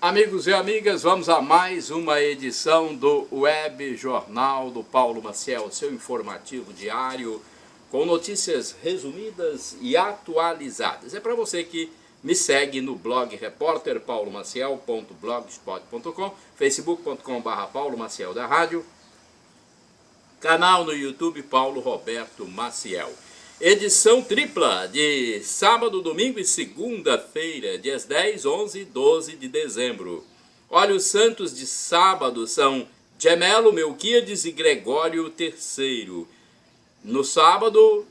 Amigos e amigas, vamos a mais uma edição do Web Jornal do Paulo Maciel, seu informativo diário com notícias resumidas e atualizadas. É para você que me segue no blog repórterpaulomaciel.blogspot.com, facebook.com/Paulo Maciel da Rádio, canal no YouTube Paulo Roberto Maciel. Edição tripla de sábado, domingo e segunda-feira, dias 10, 11 e 12 de dezembro. Olha, os santos de sábado são Gemelo, Melquíades e Gregório III. No sábado,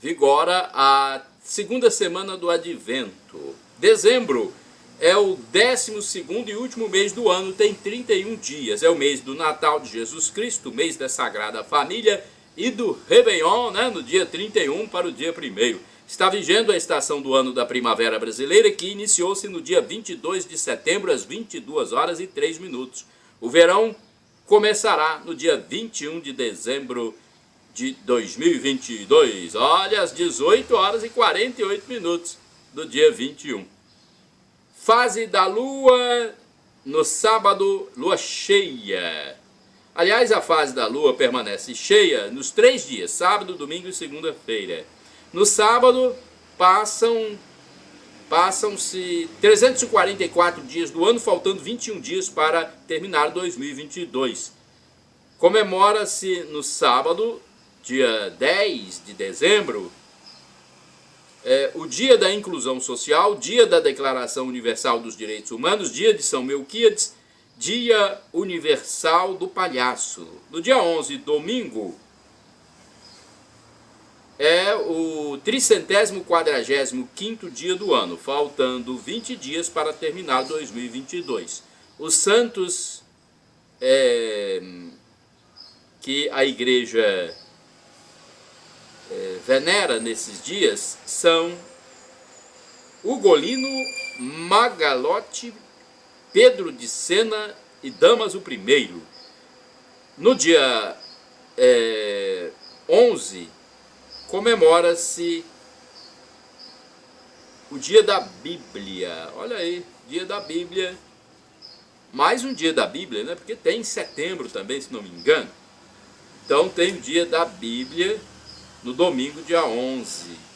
vigora a segunda semana do Advento. Dezembro é o 12º e último mês do ano, tem 31 dias. É o mês do Natal de Jesus Cristo, mês da Sagrada Família, e do Réveillon, no dia 31 para o dia 1º. Está vigendo a estação do ano da primavera brasileira, que iniciou-se no dia 22 de setembro, às 22 horas e 3 minutos. O verão começará no dia 21 de dezembro de 2022. Olha, às 18 horas e 48 minutos do dia 21. Fase da lua no sábado, lua cheia. Aliás, a fase da lua permanece cheia nos 3 dias, sábado, domingo e segunda-feira. No sábado, passam-se 344 dias do ano, faltando 21 dias para terminar 2022. Comemora-se no sábado, dia 10 de dezembro, o Dia da Inclusão Social, Dia da Declaração Universal dos Direitos Humanos, Dia de São Melquíades, Dia Universal do Palhaço. No dia 11, domingo, é o 345º dia do ano, faltando 20 dias para terminar 2022. Os santos que a igreja venera nesses dias são Ugolino, Magalote, Pedro de Sena e Damaso I. No dia 11, comemora-se o dia da Bíblia. Olha aí, dia da Bíblia. Mais um dia da Bíblia, Porque tem em setembro também, se não me engano. Então tem o dia da Bíblia no domingo, dia 11.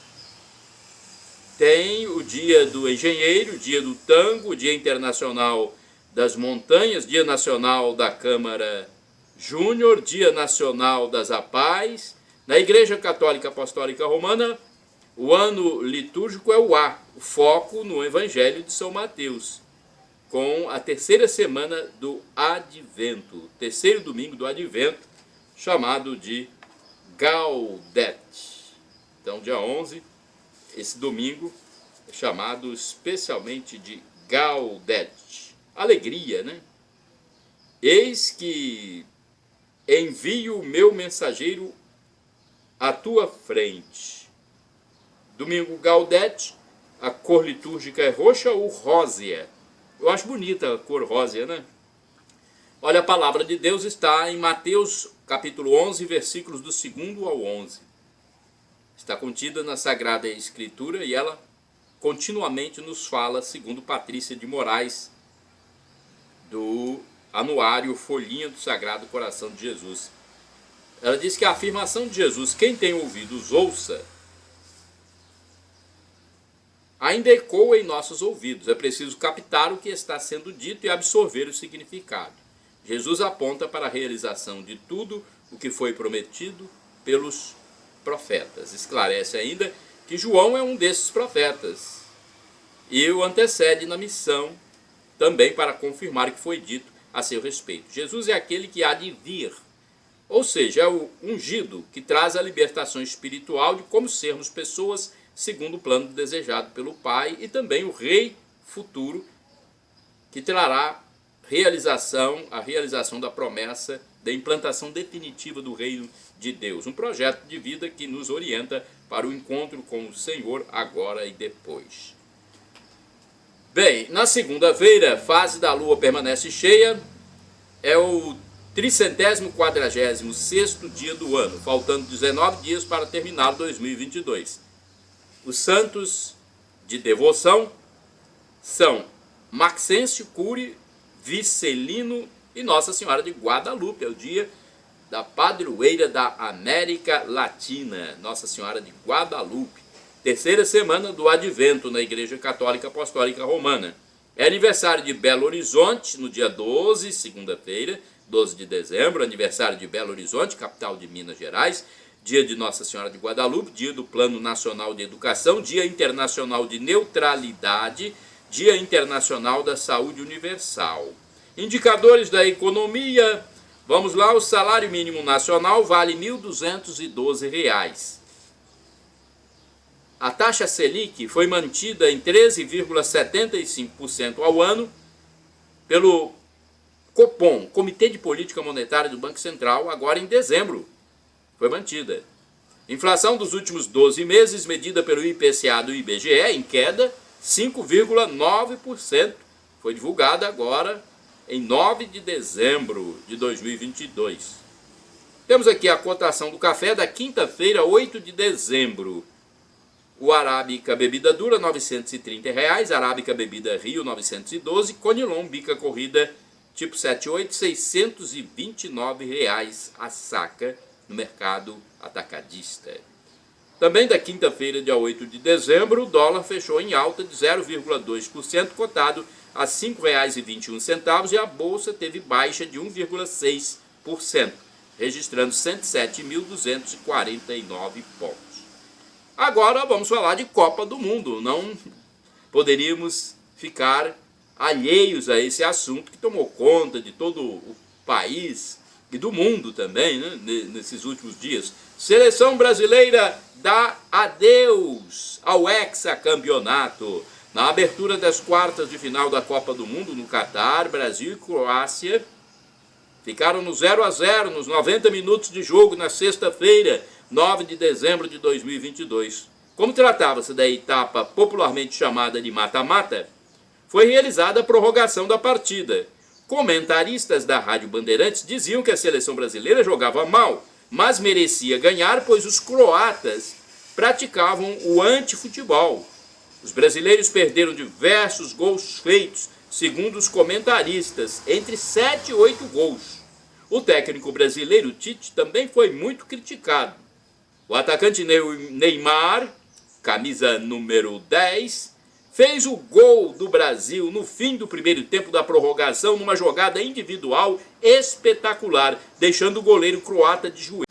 Tem o dia do engenheiro, o dia do tango, o dia internacional das montanhas, dia nacional da Câmara Júnior, dia nacional das APAES. Na Igreja Católica Apostólica Romana, o ano litúrgico é o foco no Evangelho de São Mateus, com a terceira semana do Advento, terceiro domingo do Advento, chamado de Gaudete. Então, dia 11, esse domingo é chamado especialmente de Gaudete. Alegria, Eis que envio o meu mensageiro à tua frente. Domingo Gaudete, a cor litúrgica é roxa ou rósea. Eu acho bonita a cor rósea, Olha, a palavra de Deus está em Mateus capítulo 11, versículos do 2º ao 11. Está contida na Sagrada Escritura e ela continuamente nos fala, segundo Patrícia de Moraes, do anuário Folhinha do Sagrado Coração de Jesus. Ela diz que a afirmação de Jesus, quem tem ouvidos ouça, ainda ecoa em nossos ouvidos. É preciso captar o que está sendo dito e absorver o significado. Jesus aponta para a realização de tudo o que foi prometido pelos profetas. Esclarece ainda que João é um desses profetas e o antecede na missão também para confirmar o que foi dito a seu respeito. Jesus é aquele que há de vir, ou seja, é o ungido que traz a libertação espiritual de como sermos pessoas segundo o plano desejado pelo Pai, e também o Rei futuro que trará a realização da promessa da implantação definitiva do reino de Deus, um projeto de vida que nos orienta para o encontro com o Senhor agora e depois. Bem, na segunda-feira, fase da lua permanece cheia, é o 346º dia do ano, faltando 19 dias para terminar 2022. Os santos de devoção são Maxêncio, Cury, Vicelino e Nossa Senhora de Guadalupe. É o dia da padroeira da América Latina, Nossa Senhora de Guadalupe. Terceira semana do Advento na Igreja Católica Apostólica Romana. É aniversário de Belo Horizonte, no dia 12, segunda-feira, 12 de dezembro, aniversário de Belo Horizonte, capital de Minas Gerais, dia de Nossa Senhora de Guadalupe, dia do Plano Nacional de Educação, dia internacional de neutralidade, dia internacional da saúde universal. Indicadores da economia, vamos lá, o salário mínimo nacional vale R$ 1.212. A taxa Selic foi mantida em 13,75% ao ano pelo Copom, Comitê de Política Monetária do Banco Central, agora em dezembro. Foi mantida. Inflação dos últimos 12 meses, medida pelo IPCA do IBGE, em queda, 5,9%. Foi divulgada agora em 9 de dezembro de 2022. Temos aqui a cotação do café da quinta-feira, 8 de dezembro. O Arábica Bebida Dura, R$ 930, Arábica Bebida Rio, 912, Conilon Bica Corrida tipo 78, R$ 629 a saca no mercado atacadista. Também da quinta-feira, dia 8 de dezembro, o dólar fechou em alta de 0,2%, cotado a R$ 5,21, e a bolsa teve baixa de 1,6%, registrando 107.249 pontos. Agora vamos falar de Copa do Mundo. Não poderíamos ficar alheios a esse assunto que tomou conta de todo o país e do mundo também, né, nesses últimos dias. Seleção brasileira dá adeus ao hexacampeonato. Na abertura das quartas de final da Copa do Mundo no Catar, Brasil e Croácia ficaram no 0-0 nos 90 minutos de jogo na sexta-feira, 9 de dezembro de 2022. Como tratava-se da etapa popularmente chamada de mata-mata, foi realizada a prorrogação da partida. Comentaristas da Rádio Bandeirantes diziam que a seleção brasileira jogava mal, mas merecia ganhar, pois os croatas praticavam o antifutebol. Os brasileiros perderam diversos gols feitos, segundo os comentaristas, entre 7 e 8 gols. O técnico brasileiro Tite também foi muito criticado. O atacante Neymar, camisa número 10, fez o gol do Brasil no fim do primeiro tempo da prorrogação numa jogada individual espetacular, deixando o goleiro croata de joelho.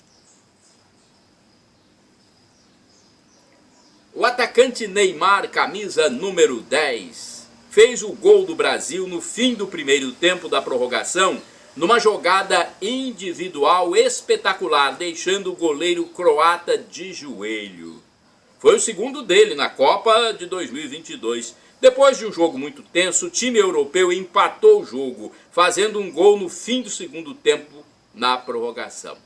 O atacante Neymar, camisa número 10, fez o gol do Brasil no fim do primeiro tempo da prorrogação numa jogada individual espetacular, deixando o goleiro croata de joelho. Foi o segundo dele na Copa de 2022. Depois de um jogo muito tenso, o time europeu empatou o jogo, fazendo um gol no fim do segundo tempo na prorrogação.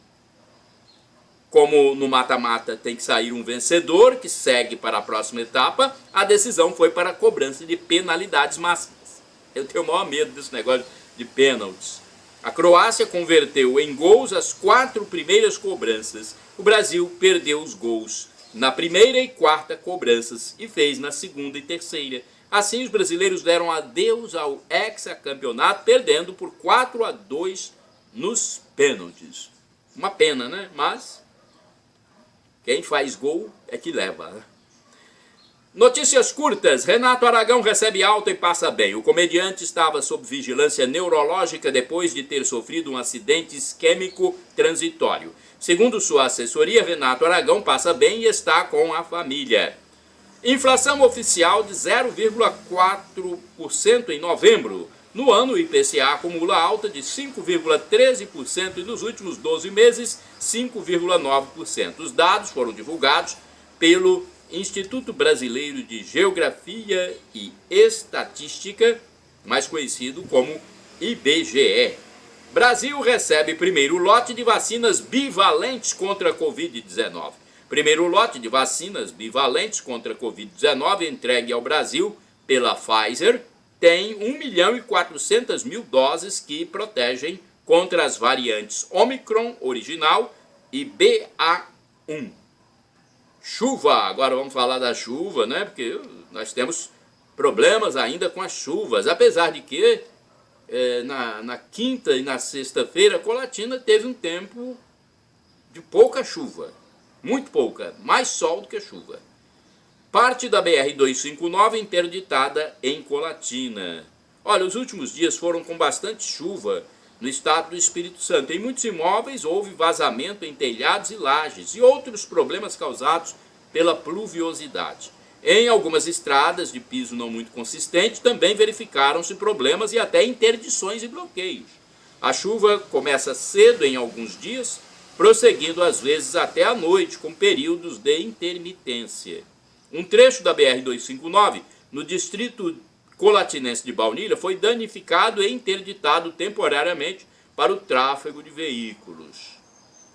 Como no mata-mata tem que sair um vencedor, que segue para a próxima etapa, a decisão foi para a cobrança de penalidades máximas. Eu tenho o maior medo desse negócio de pênaltis. A Croácia converteu em gols as 4 primeiras cobranças. O Brasil perdeu os gols na primeira e quarta cobranças e fez na segunda e terceira. Assim, os brasileiros deram adeus ao hexacampeonato, perdendo por 4-2 nos pênaltis. Uma pena, né? Mas quem faz gol é que leva. Notícias curtas. Renato Aragão recebe alta e passa bem. O comediante estava sob vigilância neurológica depois de ter sofrido um acidente isquêmico transitório. Segundo sua assessoria, Renato Aragão passa bem e está com a família. Inflação oficial de 0,4% em novembro. No ano, o IPCA acumula alta de 5,13% e nos últimos 12 meses, 5,9%. Os dados foram divulgados pelo Instituto Brasileiro de Geografia e Estatística, mais conhecido como IBGE. Brasil recebe primeiro lote de vacinas bivalentes contra a Covid-19. Primeiro lote de vacinas bivalentes contra a Covid-19 entregue ao Brasil pela Pfizer tem 1.400.000 doses que protegem contra as variantes Omicron original e BA1. Chuva, agora vamos falar da chuva, né? Porque nós temos problemas ainda com as chuvas, apesar de que na quinta e na sexta-feira, Colatina teve um tempo de pouca chuva, muito pouca, mais sol do que chuva. Parte da BR-259 interditada em Colatina. Olha, os últimos dias foram com bastante chuva no estado do Espírito Santo. Em muitos imóveis houve vazamento em telhados e lajes e outros problemas causados pela pluviosidade. Em algumas estradas de piso não muito consistente também verificaram-se problemas e até interdições e bloqueios. A chuva começa cedo em alguns dias, prosseguindo às vezes até a noite, com períodos de intermitência. Um trecho da BR-259, no distrito colatinense de Baunilha, foi danificado e interditado temporariamente para o tráfego de veículos.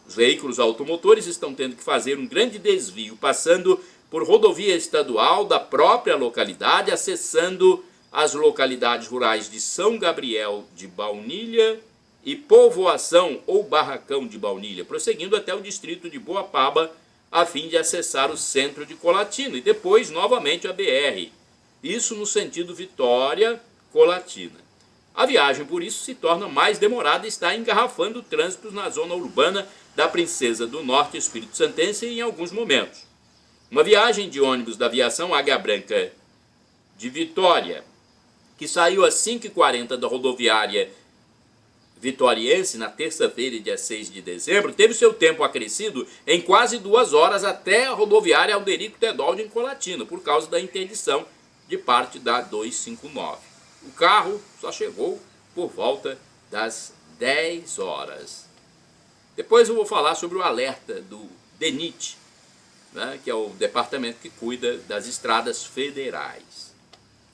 Os veículos automotores estão tendo que fazer um grande desvio, passando por rodovia estadual da própria localidade, acessando as localidades rurais de São Gabriel de Baunilha e Povoação ou Barracão de Baunilha, prosseguindo até o distrito de Boapaba, a fim de acessar o centro de Colatina e depois novamente a BR. Isso no sentido Vitória-Colatina. A viagem, por isso, se torna mais demorada e está engarrafando o trânsito na zona urbana da Princesa do Norte, Espírito Santense, em alguns momentos. Uma viagem de ônibus da aviação Águia Branca de Vitória, que saiu às 5h40 da rodoviária vitoriense na terça-feira, dia 6 de dezembro, teve seu tempo acrescido em quase 2 horas até a rodoviária Alderico Teodoldi em Colatina, por causa da interdição de parte da 259. O carro só chegou por volta das 10 horas. Depois eu vou falar sobre o alerta do DENIT, né, que é o departamento que cuida das estradas federais.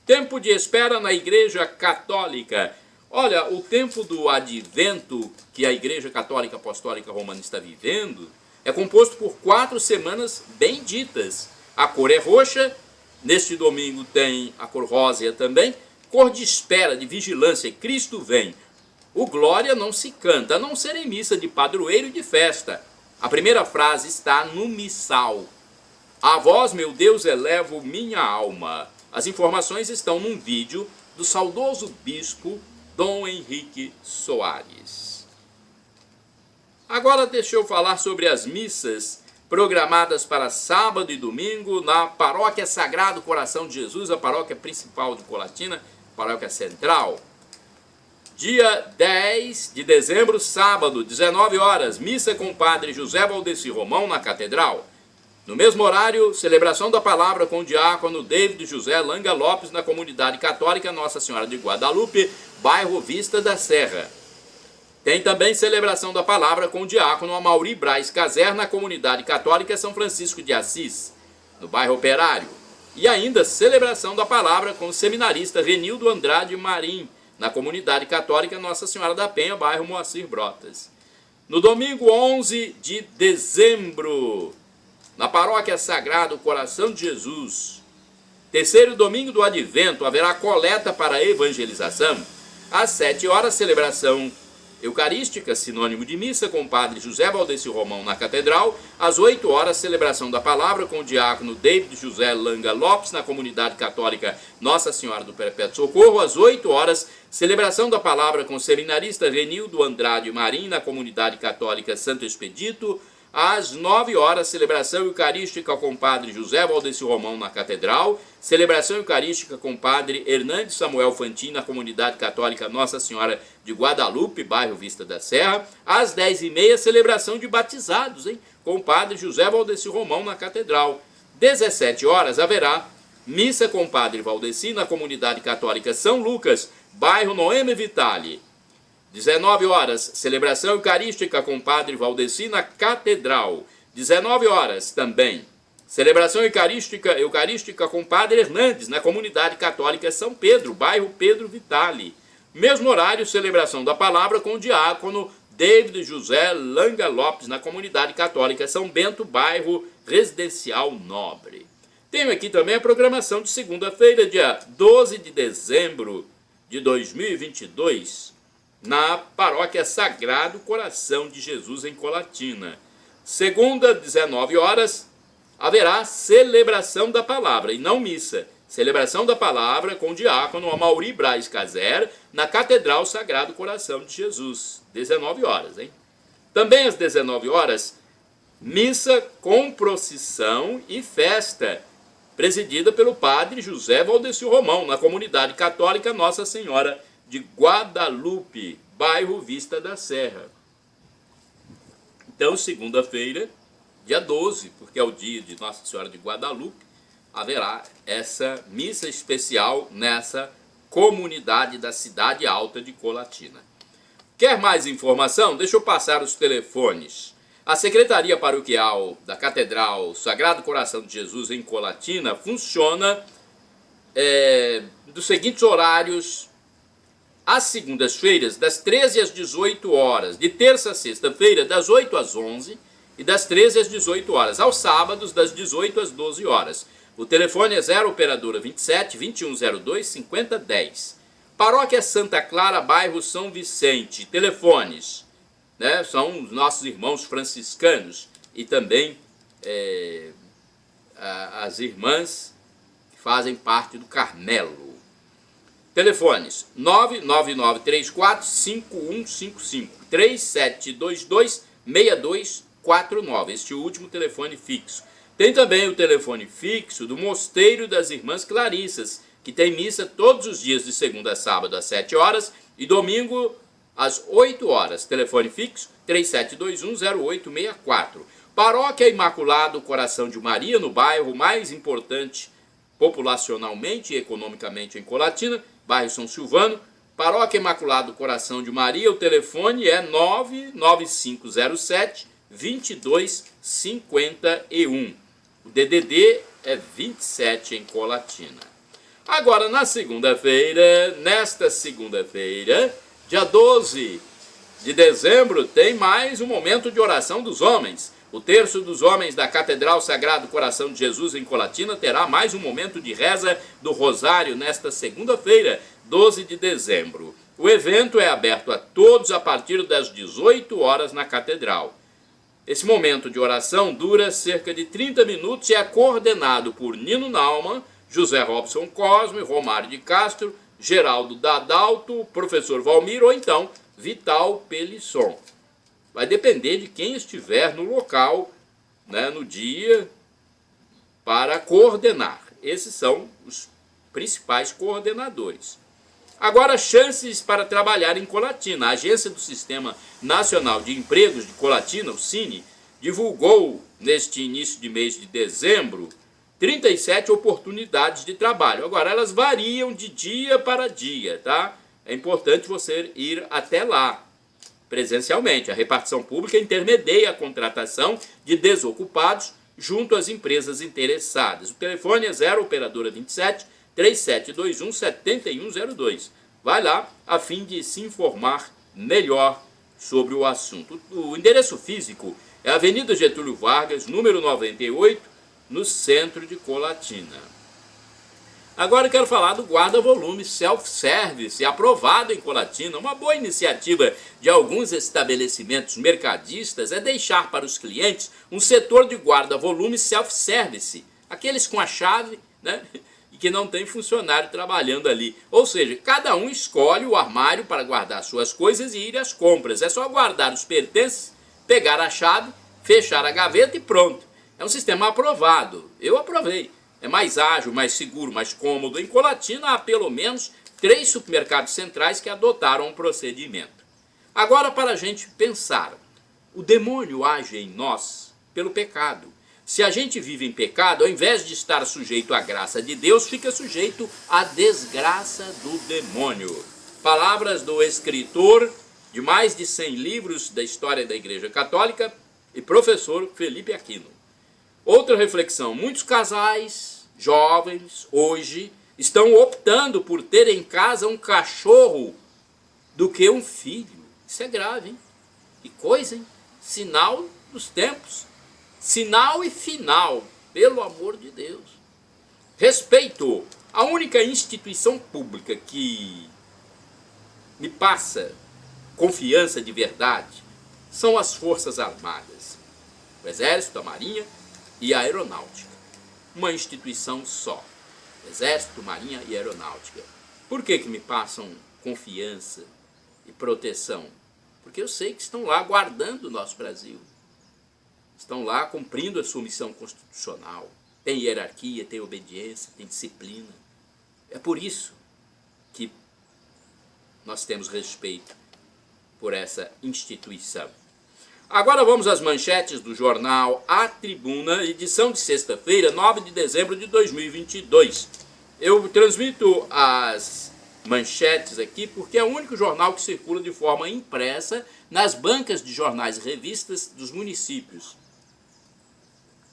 Tempo de espera na Igreja Católica. Olha, o tempo do advento que a Igreja Católica Apostólica Romana está vivendo é composto por 4 semanas benditas. A cor é roxa, neste domingo tem a cor rósea também, cor de espera, de vigilância, Cristo vem. O glória não se canta, a não ser em missa de padroeiro e de festa. A primeira frase está no missal. A vós, meu Deus, elevo minha alma. As informações estão num vídeo do saudoso bispo Dom Henrique Soares. Agora deixa eu falar sobre as missas programadas para sábado e domingo na Paróquia Sagrado Coração de Jesus, a paróquia principal de Colatina, paróquia central. Dia 10 de dezembro, sábado, 19 horas, missa com o padre José Valdeci Romão na Catedral. No mesmo horário, celebração da palavra com o diácono David José Langa Lopes na comunidade católica Nossa Senhora de Guadalupe, bairro Vista da Serra. Tem também celebração da palavra com o diácono Amaury Braz Caser na comunidade católica São Francisco de Assis, no bairro Operário. E ainda celebração da palavra com o seminarista Renildo Andrade Marim, na comunidade católica Nossa Senhora da Penha, bairro Moacir Brotas. No domingo 11 de dezembro, na Paróquia Sagrado Coração de Jesus, terceiro domingo do Advento, haverá coleta para a evangelização. Às 7 horas, celebração eucarística, sinônimo de missa, com o padre José Valdeci Romão na Catedral. Às 8 horas, celebração da palavra com o diácono David José Langa Lopes na comunidade católica Nossa Senhora do Perpétuo Socorro. Às 8 horas, celebração da palavra com o seminarista Renildo Andrade Marim na comunidade católica Santo Expedito. Às 9 horas, celebração eucarística com o padre José Valdeci Romão na Catedral, celebração eucarística com o padre Hernandes Samuel Fantin na comunidade católica Nossa Senhora de Guadalupe, bairro Vista da Serra. Às 10h30, celebração de batizados, com o padre José Valdeci Romão na Catedral. 17 horas, haverá missa com o padre Valdeci na comunidade católica São Lucas, bairro Noemi Vitale. 19 horas, celebração eucarística com o padre Valdeci na Catedral. 19 horas também, celebração eucarística com o padre Hernandes na comunidade católica São Pedro, bairro Pedro Vitale. Mesmo horário, celebração da palavra com o diácono David José Langa Lopes na comunidade católica São Bento, bairro Residencial Nobre. Tenho aqui também a programação de segunda-feira, dia 12 de dezembro de 2022, na Paróquia Sagrado Coração de Jesus em Colatina. Segunda, 19 horas, haverá celebração da palavra e não missa. Celebração da palavra com o diácono Amaury Braz Caser, na Catedral Sagrado Coração de Jesus, 19 horas, hein? Também às 19 horas, missa com procissão e festa, presidida pelo padre José Valdecir Romão, na comunidade católica Nossa Senhora de Guadalupe, bairro Vista da Serra. Então, segunda-feira, dia 12, porque é o dia de Nossa Senhora de Guadalupe, haverá essa missa especial nessa comunidade da Cidade Alta de Colatina. Quer mais informação? Deixa eu passar os telefones. A Secretaria Paroquial da Catedral Sagrado Coração de Jesus em Colatina funciona dos seguintes horários: às segundas-feiras, das 13 às 18 horas, de terça a sexta-feira, das 8 às 11 e das 13 às 18 horas, aos sábados, das 18 às 12 horas. O telefone é 0 operadora 27 2102 5010. Paróquia Santa Clara, bairro São Vicente. Telefones, né, são os nossos irmãos franciscanos e também as irmãs que fazem parte do Carmelo. Telefones 99934-5155, 3722-6249, este último telefone fixo. Tem também o telefone fixo do Mosteiro das Irmãs Clarissas, que tem missa todos os dias de segunda a sábado às 7 horas e domingo às 8 horas. Telefone fixo 3721-0864. Paróquia Imaculado Coração de Maria, no bairro mais importante populacionalmente e economicamente em Colatina, bairro São Silvano. Paróquia Imaculado Coração de Maria, o telefone é 99507-2251. O DDD é 27 em Colatina. Agora, nesta segunda-feira, dia 12 de dezembro, tem mais um momento de oração dos homens. O Terço dos Homens da Catedral Sagrado Coração de Jesus em Colatina terá mais um momento de reza do Rosário nesta segunda-feira, 12 de dezembro. O evento é aberto a todos a partir das 18 horas na Catedral. Esse momento de oração dura cerca de 30 minutos e é coordenado por Nino Naumann, José Robson Cosme, Romário de Castro, Geraldo Dadalto, professor Valmir ou então Vital Pelisson. Vai depender de quem estiver no local, né, no dia, para coordenar. Esses são os principais coordenadores. Agora, chances para trabalhar em Colatina. A Agência do Sistema Nacional de Empregos de Colatina, o Cine, divulgou neste início de mês de dezembro 37 oportunidades de trabalho. Agora, elas variam de dia para dia, tá? É importante você ir até lá, presencialmente. A repartição pública intermedia a contratação de desocupados junto às empresas interessadas. O telefone é 0 operadora 27 3721 7102. Vai lá a fim de se informar melhor sobre o assunto. O endereço físico é a Avenida Getúlio Vargas, número 98, no centro de Colatina. Agora eu quero falar do guarda-volume self-service, aprovado em Colatina. Uma boa iniciativa de alguns estabelecimentos mercadistas é deixar para os clientes um setor de guarda-volume self-service, aqueles com a chave, né, e que não tem funcionário trabalhando ali. Ou seja, cada um escolhe o armário para guardar suas coisas e ir às compras. É só guardar os pertences, pegar a chave, fechar a gaveta e pronto. É um sistema aprovado. Eu aprovei. É mais ágil, mais seguro, mais cômodo. Em Colatina há pelo menos 3 supermercados centrais que adotaram o procedimento. Agora, para a gente pensar, o demônio age em nós pelo pecado. Se a gente vive em pecado, ao invés de estar sujeito à graça de Deus, fica sujeito à desgraça do demônio. Palavras do escritor de mais de 100 livros da história da Igreja Católica e professor Felipe Aquino. Outra reflexão: muitos casais jovens hoje estão optando por ter em casa um cachorro do que um filho. Isso é grave, hein? Que coisa, hein? Sinal dos tempos. Sinal e final, pelo amor de Deus. Respeito. A única instituição pública que me passa confiança de verdade são as Forças Armadas. O Exército, a Marinha e a Aeronáutica. Uma instituição só. Exército, Marinha e Aeronáutica. Por que me passam confiança e proteção? Porque eu sei que estão lá guardando o nosso Brasil. Estão lá cumprindo a sua missão constitucional. Tem hierarquia, tem obediência, tem disciplina. É por isso que nós temos respeito por essa instituição. Agora vamos às manchetes do jornal A Tribuna, edição de sexta-feira, 9 de dezembro de 2022. Eu transmito as manchetes aqui porque é o único jornal que circula de forma impressa nas bancas de jornais e revistas dos municípios.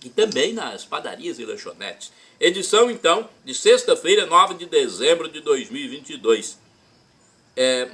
E também nas padarias e lanchonetes. Edição, então, de sexta-feira, 9 de dezembro de 2022.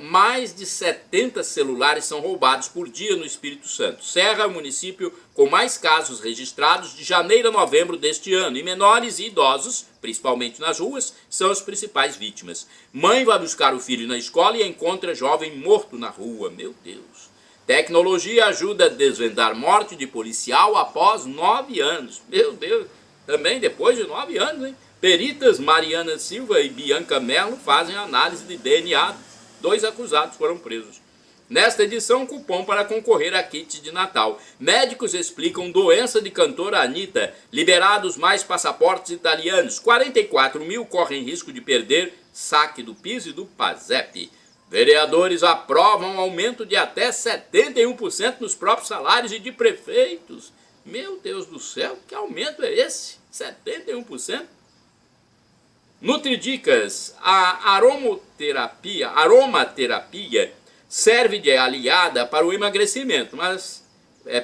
Mais de 70 celulares são roubados por dia no Espírito Santo. Serra é o município com mais casos registrados de janeiro a novembro deste ano. E menores e idosos, principalmente nas ruas, são as principais vítimas. Mãe vai buscar o filho na escola e encontra jovem morto na rua. Meu Deus. Tecnologia ajuda a desvendar morte de policial após 9 anos. Meu Deus. Também depois de 9 anos, hein? Peritas Mariana Silva e Bianca Mello fazem análise de DNA. 2 acusados foram presos. Nesta edição, cupom para concorrer a kit de Natal. Médicos explicam doença de cantora Anitta. Liberados mais passaportes italianos. 44 mil correm risco de perder saque do PIS e do PASEP. Vereadores aprovam aumento de até 71% nos próprios salários e de prefeitos. Meu Deus do céu, que aumento é esse? 71%? Nutridicas, a aromaterapia serve de aliada para o emagrecimento,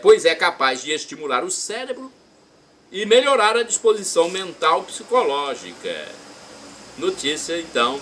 pois é capaz de estimular o cérebro e melhorar a disposição mental psicológica. Notícia, então,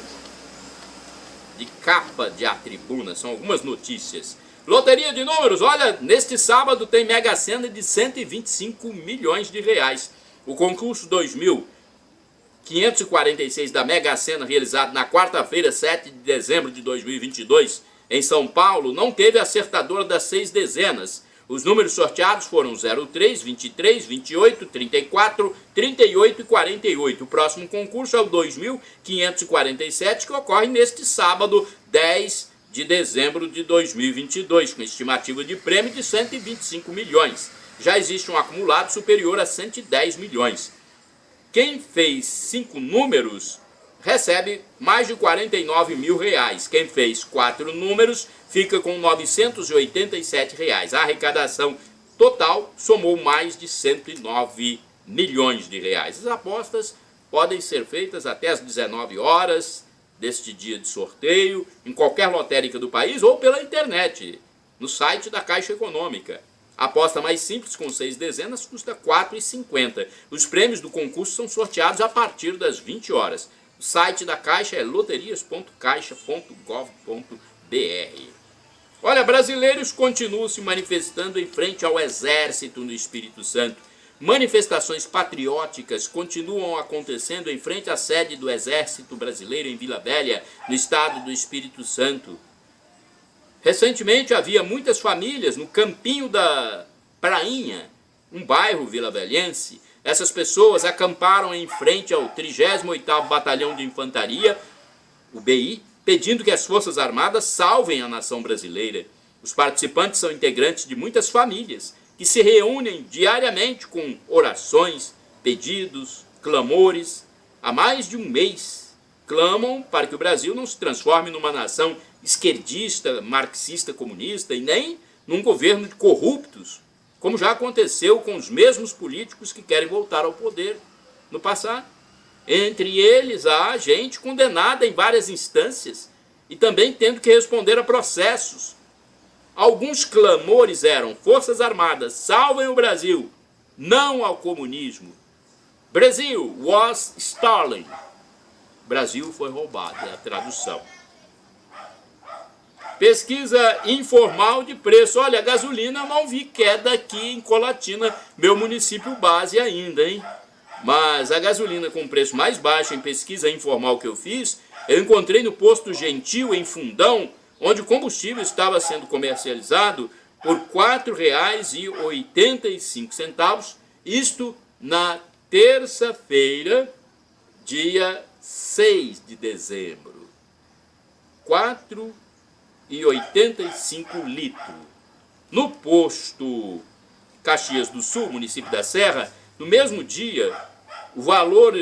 de capa de A Tribuna, são algumas notícias. Loteria de números, olha, neste sábado tem Mega Sena de 125 milhões de reais. O concurso 2546 da Mega Sena, realizado na quarta-feira, 7 de dezembro de 2022, em São Paulo, não teve acertador das 6 dezenas. Os números sorteados foram 03, 23, 28, 34, 38 e 48. O próximo concurso é o 2547, que ocorre neste sábado, 10 de dezembro de 2022, com estimativa de prêmio de 125 milhões. Já existe um acumulado superior a 110 milhões. Quem fez 5 números recebe mais de 49 mil reais. Quem fez 4 números fica com 987 reais. A arrecadação total somou mais de 109 milhões de reais. As apostas podem ser feitas até às 19 horas deste dia de sorteio, em qualquer lotérica do país ou pela internet, no site da Caixa Econômica. A aposta mais simples, com 6 dezenas, custa R$ 4,50. Os prêmios do concurso são sorteados a partir das 20 horas. O site da Caixa é loterias.caixa.gov.br. Olha, brasileiros continuam se manifestando em frente ao Exército no Espírito Santo. Manifestações patrióticas continuam acontecendo em frente à sede do Exército Brasileiro em Vila Velha, no estado do Espírito Santo. Recentemente havia muitas famílias no Campinho da Prainha, um bairro vilavelhense. Essas pessoas acamparam em frente ao 38º Batalhão de Infantaria, o BI, pedindo que as Forças Armadas salvem a nação brasileira. Os participantes são integrantes de muitas famílias, que se reúnem diariamente com orações, pedidos, clamores. Há mais de um mês, clamam para que o Brasil não se transforme numa nação esquerdista, marxista, comunista e nem num governo de corruptos, como já aconteceu com os mesmos políticos que querem voltar ao poder no passado. Entre eles há gente condenada em várias instâncias e também tendo que responder a processos. Alguns clamores eram: Forças Armadas, salvem o Brasil, não ao comunismo. Brasil was Stalin. Brasil foi roubado, é a tradução. Pesquisa informal de preço. Olha, a gasolina não vi queda aqui em Colatina, meu município base ainda, hein? Mas a gasolina com preço mais baixo em pesquisa informal que eu fiz, eu encontrei no posto Gentil, em Fundão, onde o combustível estava sendo comercializado por R$ 4,85, isto na terça-feira, dia 6 de dezembro, 4,85 litros. No posto Caxias do Sul, município da Serra, no mesmo dia, o valor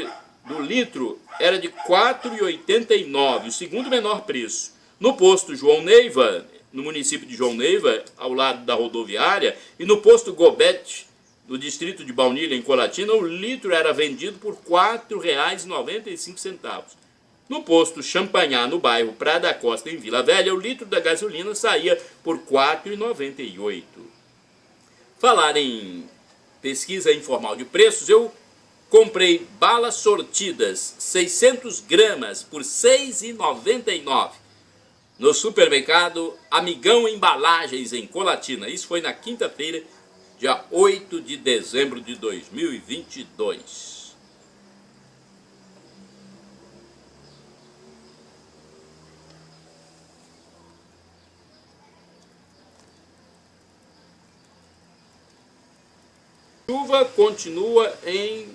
do litro era de 4,89, o segundo menor preço. No posto João Neiva, no município de João Neiva, ao lado da rodoviária, e no posto Gobete, no distrito de Baunilha, em Colatina, o litro era vendido por R$ 4,95. No posto Champanhar, no bairro Praia da Costa, em Vila Velha, o litro da gasolina saía por R$ 4,98. Falar em pesquisa informal de preços, eu comprei balas sortidas, 600 gramas, por R$ 6,99. No supermercado Amigão Embalagens, em Colatina. Isso foi na quinta-feira, dia 8 de dezembro de 2022. Chuva continua em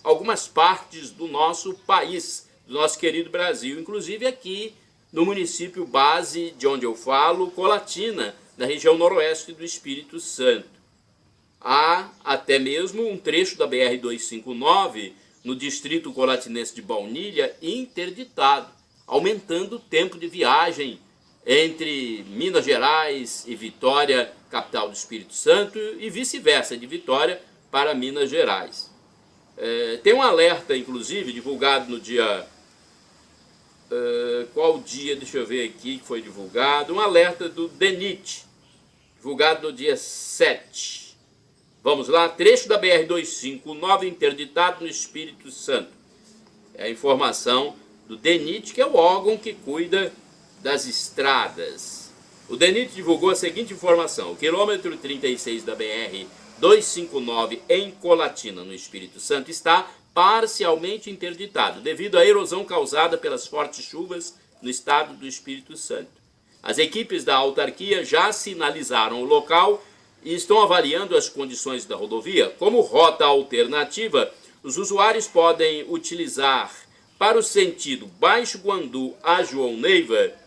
algumas partes do nosso país, do nosso querido Brasil, inclusive aqui no município base de onde eu falo, Colatina, na região noroeste do Espírito Santo. Há até mesmo um trecho da BR-259, no distrito colatinense de Baunilha, interditado, aumentando o tempo de viagem entre Minas Gerais e Vitória, capital do Espírito Santo, e vice-versa, de Vitória para Minas Gerais. Tem um alerta, inclusive, divulgado no dia... qual dia, deixa eu ver aqui, que foi divulgado? Um alerta do DENIT, divulgado no dia 7. Vamos lá, trecho da BR-259 interditado no Espírito Santo. É a informação do DENIT, que é o órgão que cuida das estradas. O DENIT divulgou a seguinte informação: o quilômetro 36 da BR-259 em Colatina, no Espírito Santo, está parcialmente interditado devido à erosão causada pelas fortes chuvas no estado do Espírito Santo. As equipes da autarquia já sinalizaram o local e estão avaliando as condições da rodovia. Como rota alternativa, os usuários podem utilizar para o sentido Baixo Guandu a João Neiva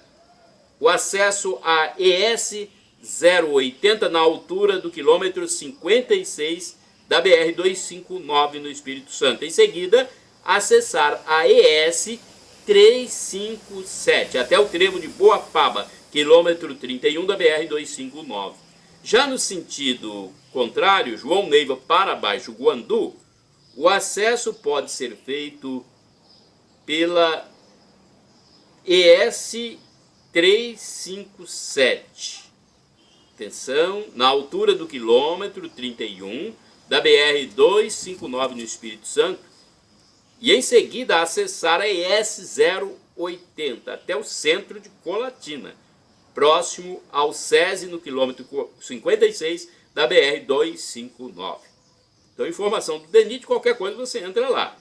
o acesso a ES 080 na altura do quilômetro 56 da BR-259 no Espírito Santo. Em seguida, acessar a ES 357 até o trevo de Boapaba, quilômetro 31 da BR-259. Já no sentido contrário, João Neiva para Baixo Guandu, o acesso pode ser feito pela ES 357. Atenção, na altura do quilômetro 31 da BR-259 no Espírito Santo, e em seguida acessar a ES 080 até o centro de Colatina, próximo ao SESI no quilômetro 56 da BR-259. Então, informação do DENIT, qualquer coisa você entra lá.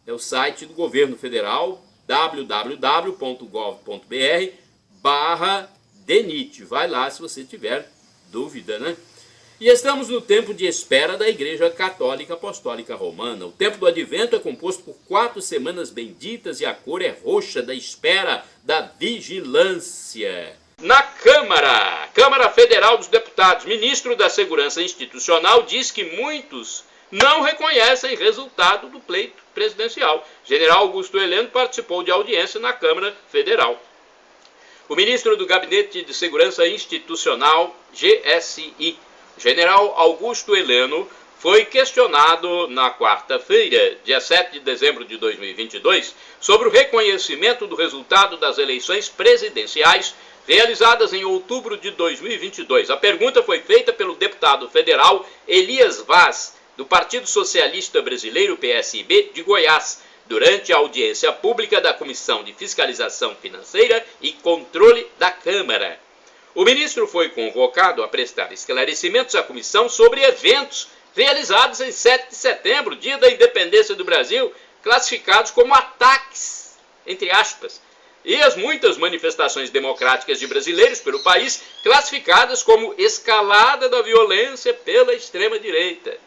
É o site do governo federal, www.gov.br/DENIT. Vai lá se você tiver dúvida, né? E estamos no tempo de espera da Igreja Católica Apostólica Romana. O tempo do Advento é composto por 4 semanas benditas e a cor é roxa da espera, da vigilância. Na Câmara Federal dos Deputados, ministro da Segurança Institucional diz que muitos não reconhecem resultado do pleito presidencial. General Augusto Heleno participou de audiência na Câmara Federal. O ministro do Gabinete de Segurança Institucional, GSI, General Augusto Heleno, foi questionado na quarta-feira, dia 7 de dezembro de 2022, sobre o reconhecimento do resultado das eleições presidenciais realizadas em outubro de 2022. A pergunta foi feita pelo deputado federal Elias Vaz, do Partido Socialista Brasileiro, PSB, de Goiás, durante a audiência pública da Comissão de Fiscalização Financeira e Controle da Câmara. O ministro foi convocado a prestar esclarecimentos à comissão sobre eventos realizados em 7 de setembro, dia da independência do Brasil, classificados como ataques, entre aspas, e as muitas manifestações democráticas de brasileiros pelo país, classificadas como escalada da violência pela extrema-direita.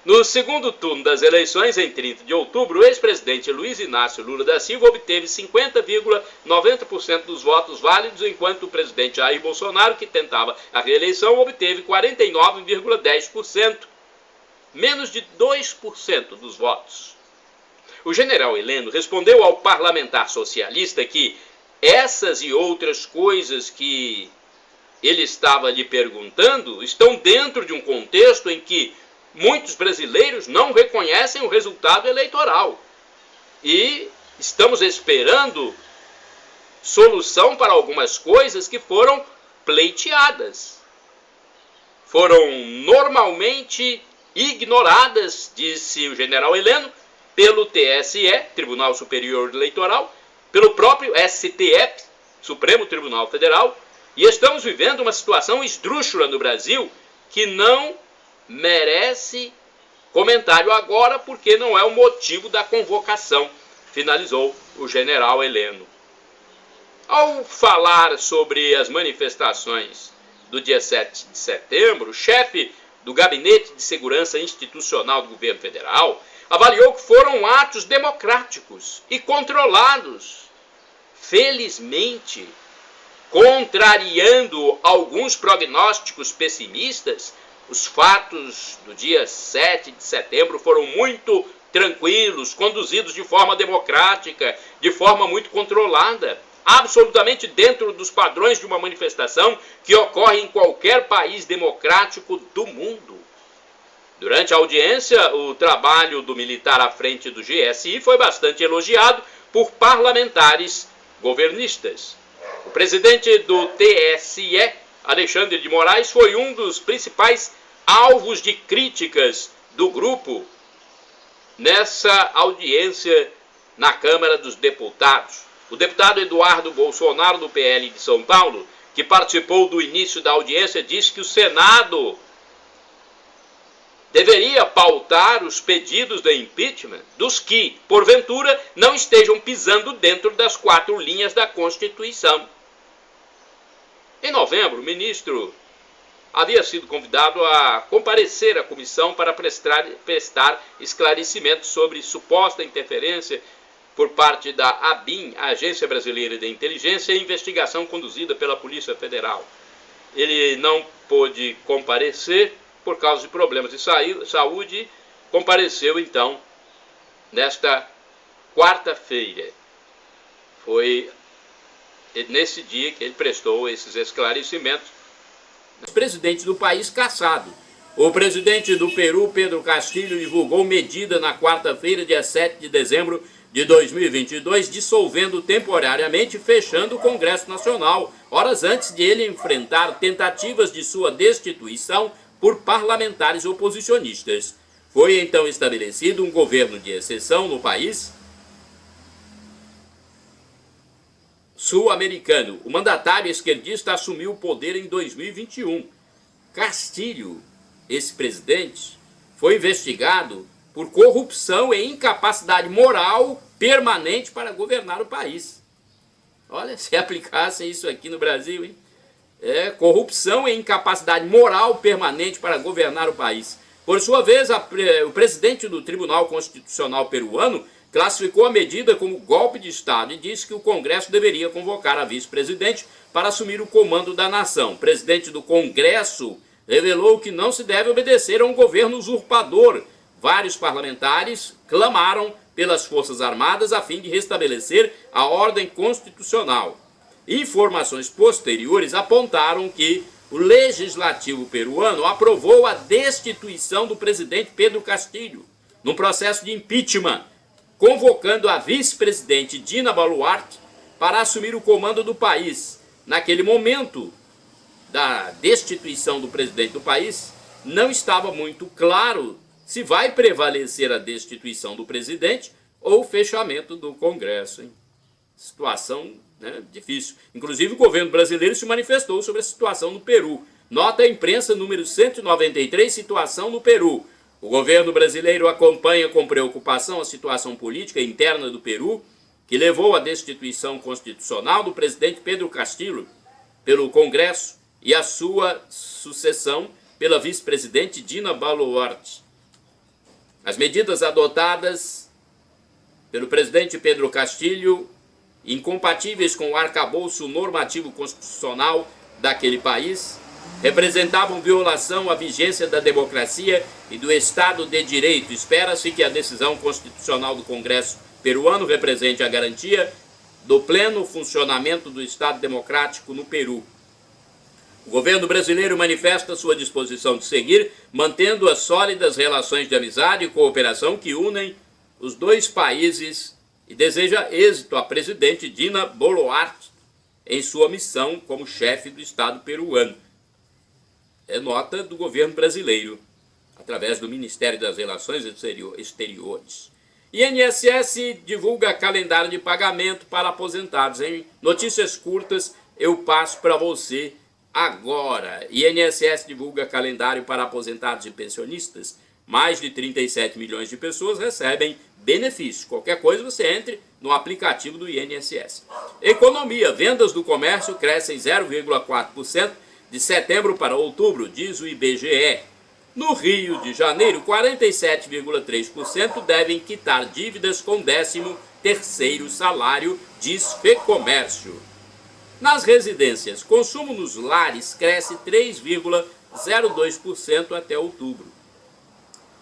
No segundo turno das eleições, em 30 de outubro, o ex-presidente Luiz Inácio Lula da Silva obteve 50,90% dos votos válidos, enquanto o presidente Jair Bolsonaro, que tentava a reeleição, obteve 49,10%, menos de 2% dos votos. O general Heleno respondeu ao parlamentar socialista que essas e outras coisas que ele estava lhe perguntando estão dentro de um contexto em que muitos brasileiros não reconhecem o resultado eleitoral. E estamos esperando solução para algumas coisas que foram pleiteadas. Foram normalmente ignoradas, disse o general Heleno, pelo TSE, Tribunal Superior Eleitoral, pelo próprio STF, Supremo Tribunal Federal, e estamos vivendo uma situação esdrúxula no Brasil que não merece comentário agora, porque não é o motivo da convocação, finalizou o general Heleno. Ao falar sobre as manifestações do dia 7 de setembro, o chefe do Gabinete de Segurança Institucional do Governo Federal avaliou que foram atos democráticos e controlados. Felizmente, contrariando alguns prognósticos pessimistas, os fatos do dia 7 de setembro foram muito tranquilos, conduzidos de forma democrática, de forma muito controlada, absolutamente dentro dos padrões de uma manifestação que ocorre em qualquer país democrático do mundo. Durante a audiência, o trabalho do militar à frente do GSI foi bastante elogiado por parlamentares governistas. O presidente do TSE, Alexandre de Moraes, foi um dos principais alvos de críticas do grupo nessa audiência na Câmara dos Deputados. O deputado Eduardo Bolsonaro, do PL de São Paulo, que participou do início da audiência, disse que o Senado deveria pautar os pedidos de impeachment dos que, porventura, não estejam pisando dentro das 4 linhas da Constituição. Em novembro, o ministro havia sido convidado a comparecer à comissão para prestar esclarecimentos sobre suposta interferência por parte da ABIN, a Agência Brasileira de Inteligência, e investigação conduzida pela Polícia Federal. Ele não pôde comparecer por causa de problemas de saúde, compareceu então nesta quarta-feira. Foi nesse dia que ele prestou esses esclarecimentos. O presidente do país cassado. O presidente do Peru, Pedro Castillo, divulgou medida na quarta-feira, dia 7 de dezembro de 2022, dissolvendo temporariamente e fechando o Congresso Nacional, horas antes de ele enfrentar tentativas de sua destituição por parlamentares oposicionistas. Foi então estabelecido um governo de exceção no país sul-americano. O mandatário esquerdista assumiu o poder em 2021. Castillo, esse presidente, foi investigado por corrupção e incapacidade moral permanente para governar o país. Olha, se aplicassem isso aqui no Brasil, hein? Corrupção e incapacidade moral permanente para governar o país. Por sua vez, o presidente do Tribunal Constitucional peruano classificou a medida como golpe de Estado e disse que o Congresso deveria convocar a vice-presidente para assumir o comando da nação. O presidente do Congresso revelou que não se deve obedecer a um governo usurpador. Vários parlamentares clamaram pelas Forças Armadas a fim de restabelecer a ordem constitucional. Informações posteriores apontaram que o Legislativo peruano aprovou a destituição do presidente Pedro Castillo num processo de impeachment, convocando a vice-presidente Dina Boluarte para assumir o comando do país. Naquele momento da destituição do presidente do país, não estava muito claro se vai prevalecer a destituição do presidente ou o fechamento do Congresso. Hein? Situação difícil. Inclusive, o governo brasileiro se manifestou sobre a situação no Peru. Nota à imprensa número 193, situação no Peru. O governo brasileiro acompanha com preocupação a situação política interna do Peru, que levou à destituição constitucional do presidente Pedro Castillo pelo Congresso e a sua sucessão pela vice-presidente Dina Boluarte. As medidas adotadas pelo presidente Pedro Castilho, incompatíveis com o arcabouço normativo constitucional daquele país, representavam violação à vigência da democracia e do Estado de Direito. Espera-se que a decisão constitucional do Congresso peruano represente a garantia do pleno funcionamento do Estado democrático no Peru. O governo brasileiro manifesta sua disposição de seguir mantendo as sólidas relações de amizade e cooperação que unem os dois países e deseja êxito à presidente Dina Boluarte em sua missão como chefe do Estado peruano. É nota do governo brasileiro, através do Ministério das Relações Exteriores. INSS divulga calendário de pagamento para aposentados. Em notícias curtas, eu passo para você agora. INSS divulga calendário para aposentados e pensionistas. Mais de 37 milhões de pessoas recebem benefícios. Qualquer coisa você entre no aplicativo do INSS. Economia. Vendas do comércio crescem 0,4% de setembro para outubro, diz o IBGE. No Rio de Janeiro, 47,3% devem quitar dívidas com 13º salário, diz Fecomércio. Nas residências, consumo nos lares cresce 3,02% até outubro.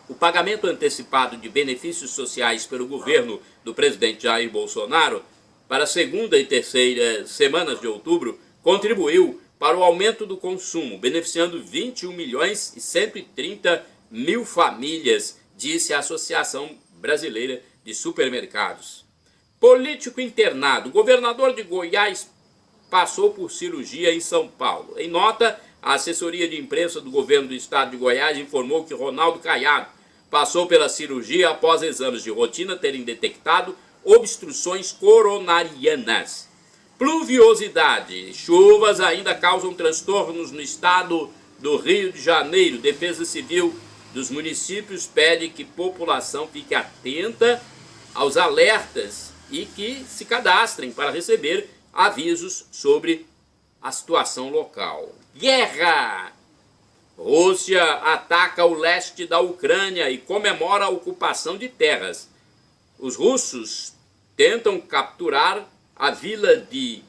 O pagamento antecipado de benefícios sociais pelo governo do presidente Jair Bolsonaro para a segunda e terceira semanas de outubro contribuiu para o aumento do consumo, beneficiando 21 milhões e 130 mil famílias, disse a Associação Brasileira de Supermercados. Político internado. O governador de Goiás passou por cirurgia em São Paulo. Em nota, a assessoria de imprensa do governo do estado de Goiás informou que Ronaldo Caiado passou pela cirurgia após exames de rotina terem detectado obstruções coronarianas. Pluviosidade. Chuvas ainda causam transtornos no estado do Rio de Janeiro. Defesa Civil dos municípios pede que a população fique atenta aos alertas e que se cadastrem para receber avisos sobre a situação local. Guerra! Rússia ataca o leste da Ucrânia e comemora a ocupação de terras. Os russos tentam capturar a vila de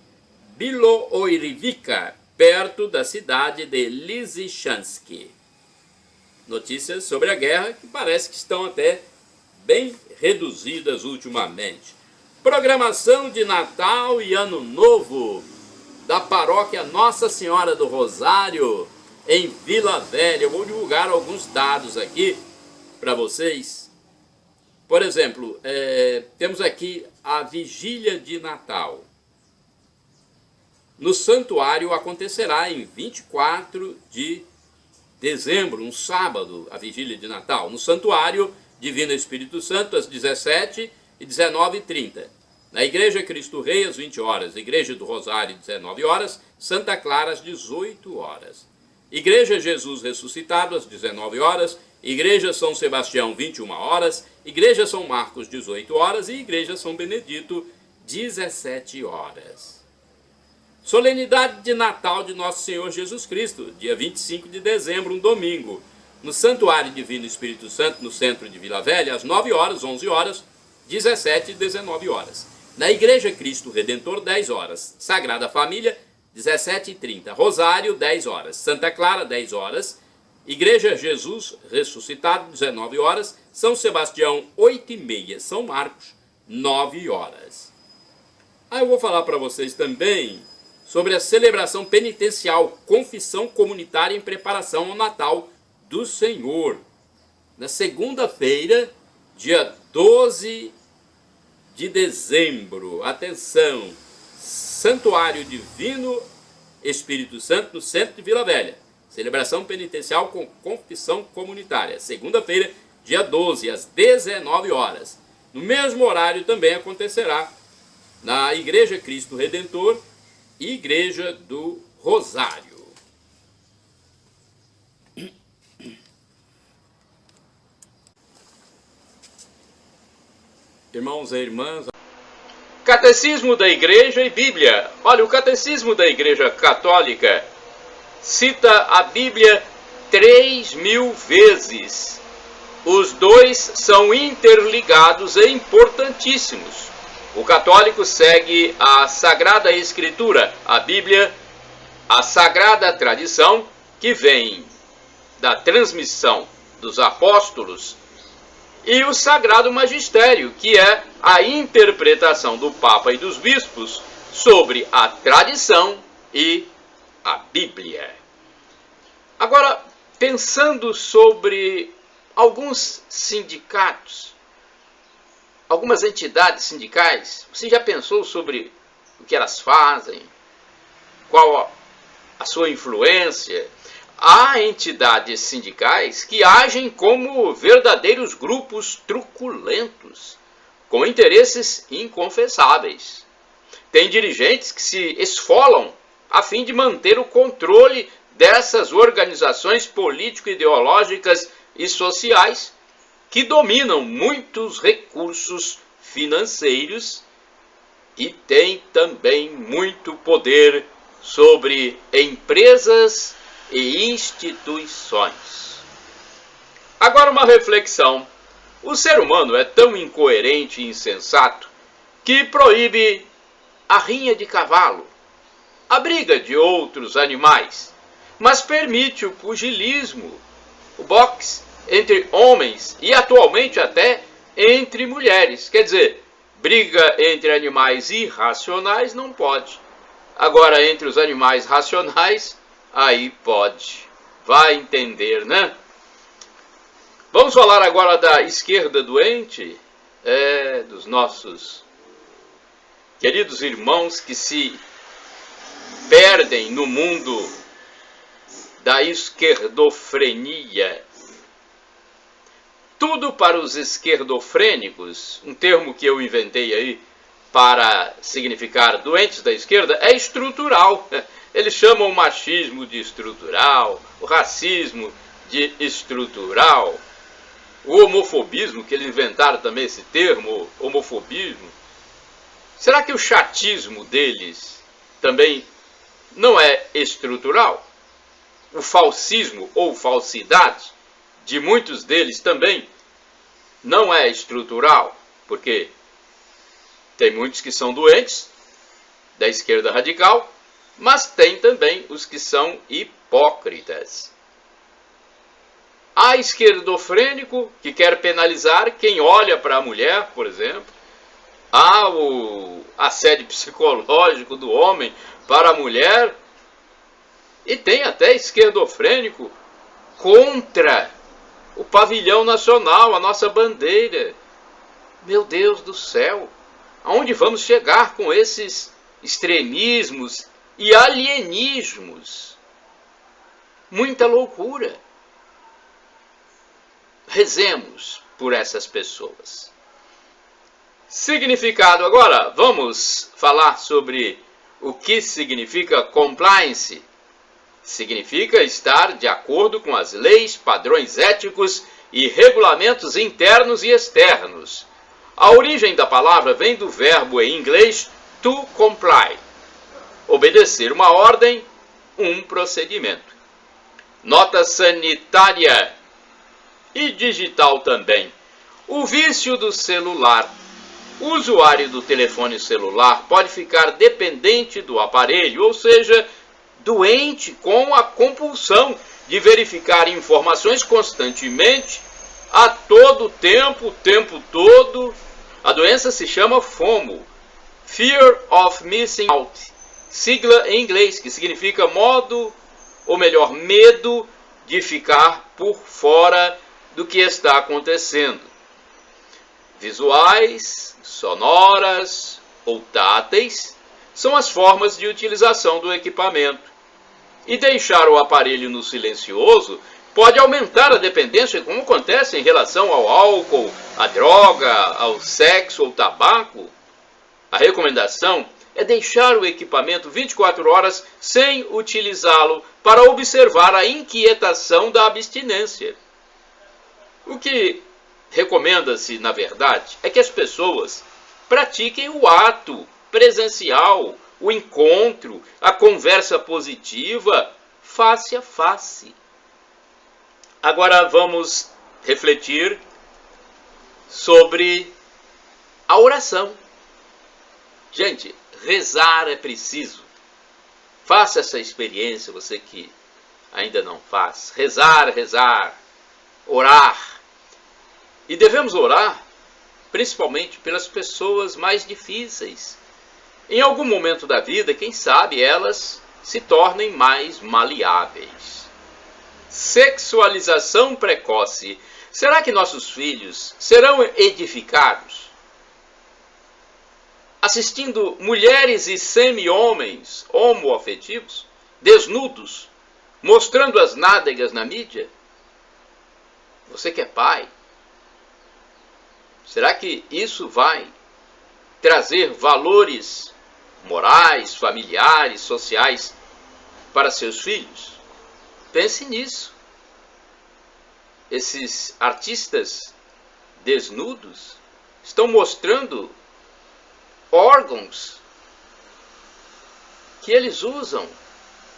Bilogoivka, perto da cidade de Lysychansk. Notícias sobre a guerra que parece que estão até bem reduzidas ultimamente. Programação de Natal e Ano Novo da paróquia Nossa Senhora do Rosário, em Vila Velha. Eu vou divulgar alguns dados aqui para vocês. Por exemplo, temos aqui a vigília de Natal. No santuário acontecerá em 24 de dezembro, um sábado, a vigília de Natal. No santuário Divino Espírito Santo, às 17 e 19h30. Na Igreja Cristo Rei, às 20 horas. Igreja do Rosário, 19 horas. Santa Clara, às 18 horas. Igreja Jesus Ressuscitado, às 19 horas. Igreja São Sebastião, 21 horas. Igreja São Marcos, 18 horas. E Igreja São Benedito, 17 horas. Solenidade de Natal de Nosso Senhor Jesus Cristo, dia 25 de dezembro, um domingo. No Santuário Divino Espírito Santo, no centro de Vila Velha, às 9 horas, 11 horas, 17 e 19 horas. Na Igreja Cristo Redentor, 10 horas. Sagrada Família, 17h30. Rosário, 10 horas. Santa Clara, 10 horas. Igreja Jesus Ressuscitado, 19 horas. São Sebastião, 8h30. São Marcos, 9 horas. Aí eu vou falar para vocês também sobre a celebração penitencial, confissão comunitária em preparação ao Natal do Senhor. Na segunda-feira, dia 12 de dezembro, atenção, Santuário Divino Espírito Santo, no centro de Vila Velha. Celebração penitencial com confissão comunitária. Segunda-feira, dia 12, às 19 horas. No mesmo horário também acontecerá na Igreja Cristo Redentor e Igreja do Rosário. Irmãos e irmãs, Catecismo da Igreja e Bíblia. Olha, o Catecismo da Igreja Católica cita a Bíblia 3.000 vezes. os dois são interligados e importantíssimos. O católico segue a Sagrada Escritura, a Bíblia, a Sagrada Tradição, que vem da transmissão dos apóstolos, e o Sagrado Magistério, que é a interpretação do Papa e dos bispos sobre a tradição e a Bíblia. Agora, pensando sobre alguns sindicatos, algumas entidades sindicais, você já pensou sobre o que elas fazem? Qual a sua influência? Há entidades sindicais que agem como verdadeiros grupos truculentos, com interesses inconfessáveis. Tem dirigentes que se esfolam a fim de manter o controle dessas organizações político-ideológicas e sociais que dominam muitos recursos financeiros e têm também muito poder sobre empresas e instituições. Agora uma reflexão. O ser humano é tão incoerente e insensato que proíbe a rinha de cavalo, a briga de outros animais, mas permite o pugilismo, o boxe entre homens e atualmente até entre mulheres. Quer dizer, briga entre animais irracionais não pode. Agora, entre os animais racionais, aí pode. Vai entender, né? Vamos falar agora da esquerda doente, dos nossos queridos irmãos que se perdem no mundo da esquerdofrenia. Tudo para os esquerdofrênicos, um termo que eu inventei aí para significar doentes da esquerda, é estrutural. Eles chamam o machismo de estrutural, o racismo de estrutural, o homofobismo, que eles inventaram também esse termo, homofobismo. Será que o chatismo deles também não é estrutural? O falsismo ou falsidade de muitos deles também não é estrutural, porque tem muitos que são doentes da esquerda radical, mas tem também os que são hipócritas. Há esquerdofrênico que quer penalizar quem olha para a mulher, por exemplo. Há o assédio psicológico do homem para a mulher. E tem até esquerdofrênico contra o pavilhão nacional, a nossa bandeira. Meu Deus do céu! Aonde vamos chegar com esses extremismos e alienismos? Muita loucura. Rezemos por essas pessoas. Significado agora. Vamos falar sobre o que significa compliance. Significa estar de acordo com as leis, padrões éticos e regulamentos internos e externos. A origem da palavra vem do verbo em inglês to comply. Obedecer uma ordem, um procedimento. Nota sanitária e digital também. O vício do celular. O usuário do telefone celular pode ficar dependente do aparelho, ou seja, doente com a compulsão de verificar informações constantemente, a todo tempo, o tempo todo. A doença se chama FOMO, Fear of Missing Out, sigla em inglês, que significa medo de ficar por fora do que está acontecendo. Visuais, sonoras ou táteis são as formas de utilização do equipamento. E deixar o aparelho no silencioso pode aumentar a dependência, como acontece em relação ao álcool, à droga, ao sexo ou tabaco. A recomendação é deixar o equipamento 24 horas sem utilizá-lo para observar a inquietação da abstinência. O que recomenda-se, na verdade, é que as pessoas pratiquem o ato presencial, o encontro, a conversa positiva, face a face. Agora vamos refletir sobre a oração. Gente, rezar é preciso. Faça essa experiência, você que ainda não faz. Rezar, orar. E devemos orar principalmente pelas pessoas mais difíceis. Em algum momento da vida, quem sabe elas se tornem mais maleáveis. Sexualização precoce. Será que nossos filhos serão edificados assistindo mulheres e semi-homens homoafetivos, desnudos, mostrando as nádegas na mídia? Você que é pai, será que isso vai trazer valores morais, familiares, sociais para seus filhos? Pense nisso. Esses artistas desnudos estão mostrando órgãos que eles usam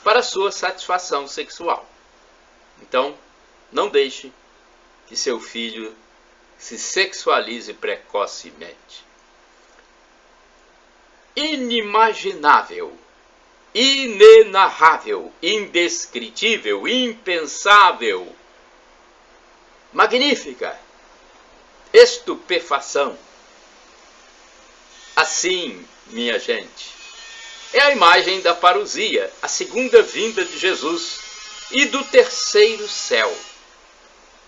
para sua satisfação sexual. Então, não deixe que seu filho se sexualize precocemente. Inimaginável, inenarrável, indescritível, impensável, magnífica, estupefação. Assim, minha gente, é a imagem da parousia, a segunda vinda de Jesus e do terceiro céu.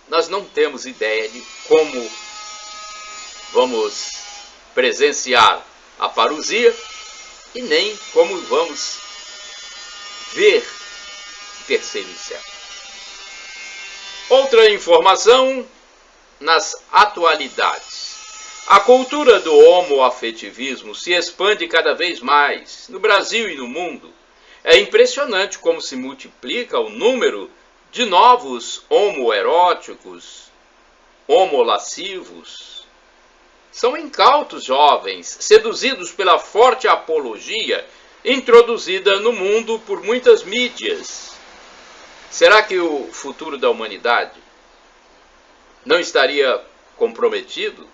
Nós não temos ideia de como vamos presenciar a parousia e nem como vamos ver o terceiro céu. Outra informação nas atualidades. A cultura do homoafetivismo se expande cada vez mais no Brasil e no mundo. É impressionante como se multiplica o número de novos homoeróticos, homolascivos. São incautos jovens, seduzidos pela forte apologia introduzida no mundo por muitas mídias. Será que o futuro da humanidade não estaria comprometido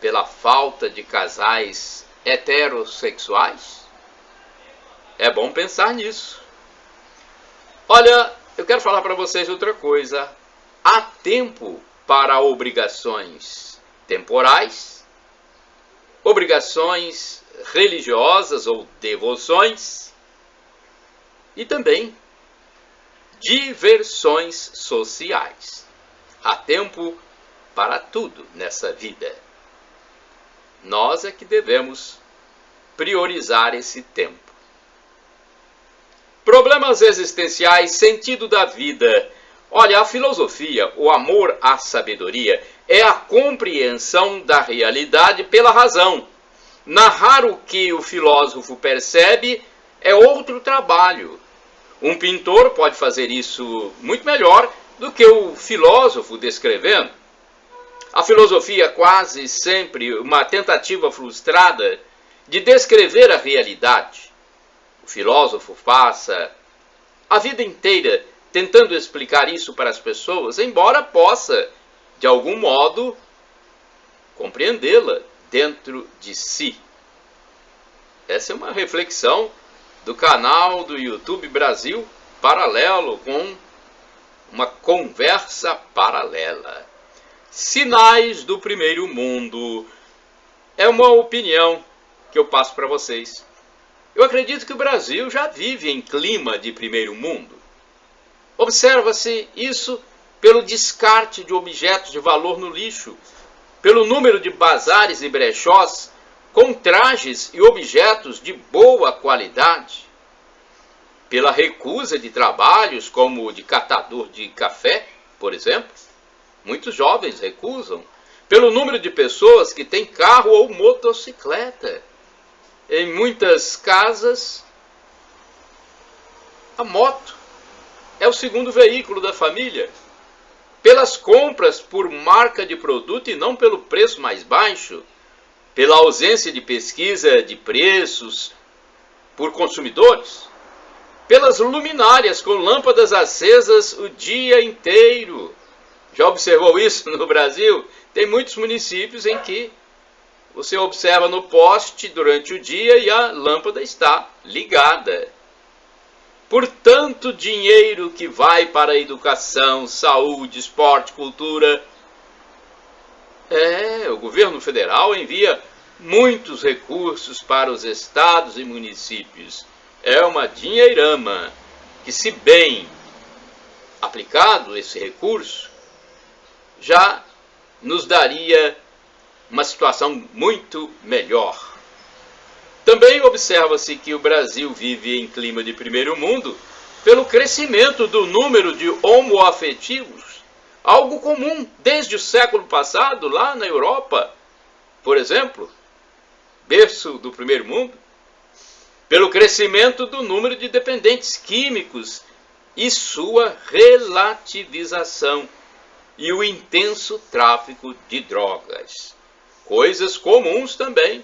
pela falta de casais heterossexuais? É bom pensar nisso. Olha, eu quero falar para vocês outra coisa. Há tempo para obrigações temporais, obrigações religiosas ou devoções e também diversões sociais. Há tempo para tudo nessa vida. Nós é que devemos priorizar esse tempo. Problemas existenciais, sentido da vida. Olha, a filosofia, o amor à sabedoria, é a compreensão da realidade pela razão. Narrar o que o filósofo percebe é outro trabalho. Um pintor pode fazer isso muito melhor do que o filósofo descrevendo. A filosofia é quase sempre uma tentativa frustrada de descrever a realidade. O filósofo passa a vida inteira tentando explicar isso para as pessoas, embora possa, de algum modo, compreendê-la dentro de si. Essa é uma reflexão do canal do YouTube Brasil Paralelo, com uma conversa paralela. Sinais do primeiro mundo. É uma opinião que eu passo para vocês. Eu acredito que o Brasil já vive em clima de primeiro mundo. Observa-se isso pelo descarte de objetos de valor no lixo, pelo número de bazares e brechós com trajes e objetos de boa qualidade, pela recusa de trabalhos como o de catador de café, por exemplo. Muitos jovens recusam, pelo número de pessoas que têm carro ou motocicleta. Em muitas casas, a moto é o segundo veículo da família. Pelas compras por marca de produto e não pelo preço mais baixo, pela ausência de pesquisa de preços por consumidores, pelas luminárias com lâmpadas acesas o dia inteiro. Já observou isso no Brasil? Tem muitos municípios em que você observa no poste durante o dia e a lâmpada está ligada. Por tanto dinheiro que vai para a educação, saúde, esporte, cultura. O governo federal envia muitos recursos para os estados e municípios. É uma dinheirama que, se bem aplicado esse recurso, já nos daria uma situação muito melhor. Também observa-se que o Brasil vive em clima de primeiro mundo pelo crescimento do número de homoafetivos, algo comum desde o século passado lá na Europa, por exemplo, berço do primeiro mundo, pelo crescimento do número de dependentes químicos e sua relativização, e o intenso tráfico de drogas, coisas comuns também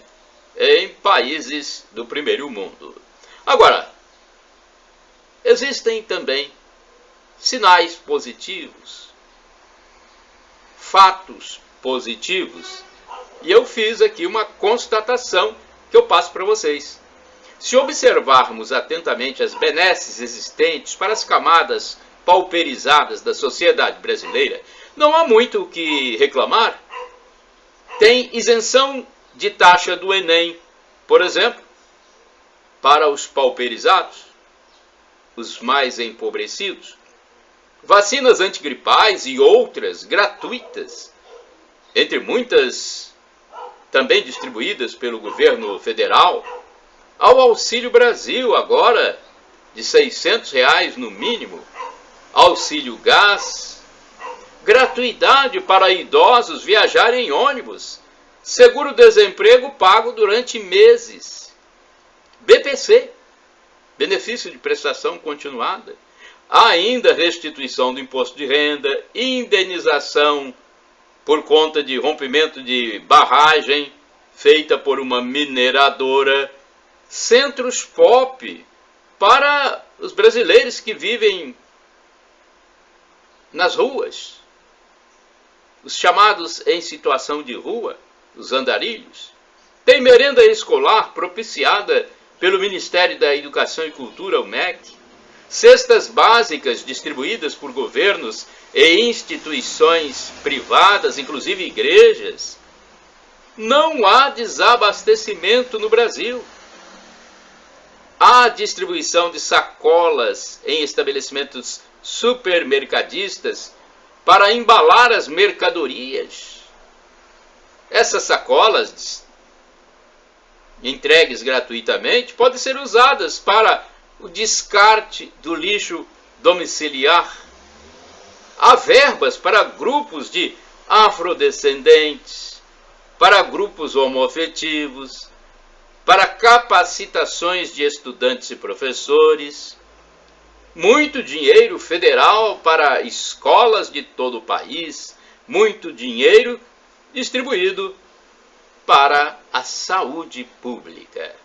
em países do primeiro mundo. Agora, existem também sinais positivos, fatos positivos, e eu fiz aqui uma constatação que eu passo para vocês. Se observarmos atentamente as benesses existentes para as camadas pauperizadas da sociedade brasileira, não há muito o que reclamar. Tem isenção de taxa do Enem, por exemplo, para os pauperizados, os mais empobrecidos. Vacinas antigripais e outras gratuitas, entre muitas também distribuídas pelo governo federal. Ao Auxílio Brasil, agora de R$ 600 no mínimo, auxílio gás, gratuidade para idosos viajarem em ônibus, seguro-desemprego pago durante meses, BPC, benefício de prestação continuada, há ainda restituição do imposto de renda, indenização por conta de rompimento de barragem feita por uma mineradora, centros POP para os brasileiros que vivem nas ruas, os chamados em situação de rua, os andarilhos. Tem merenda escolar propiciada pelo Ministério da Educação e Cultura, o MEC, cestas básicas distribuídas por governos e instituições privadas, inclusive igrejas. Não há desabastecimento no Brasil. Há distribuição de sacolas em estabelecimentos supermercadistas para embalar as mercadorias. Essas sacolas, entregues gratuitamente, podem ser usadas para o descarte do lixo domiciliar. Há verbas para grupos de afrodescendentes, para grupos homoafetivos, para capacitações de estudantes e professores, muito dinheiro federal para escolas de todo o país, muito dinheiro distribuído para a saúde pública.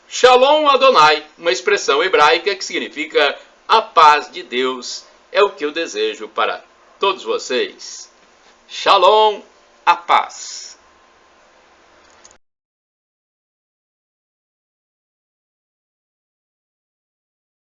Shalom Adonai, uma expressão hebraica que significa a paz de Deus, é o que eu desejo para todos vocês. Shalom, a paz.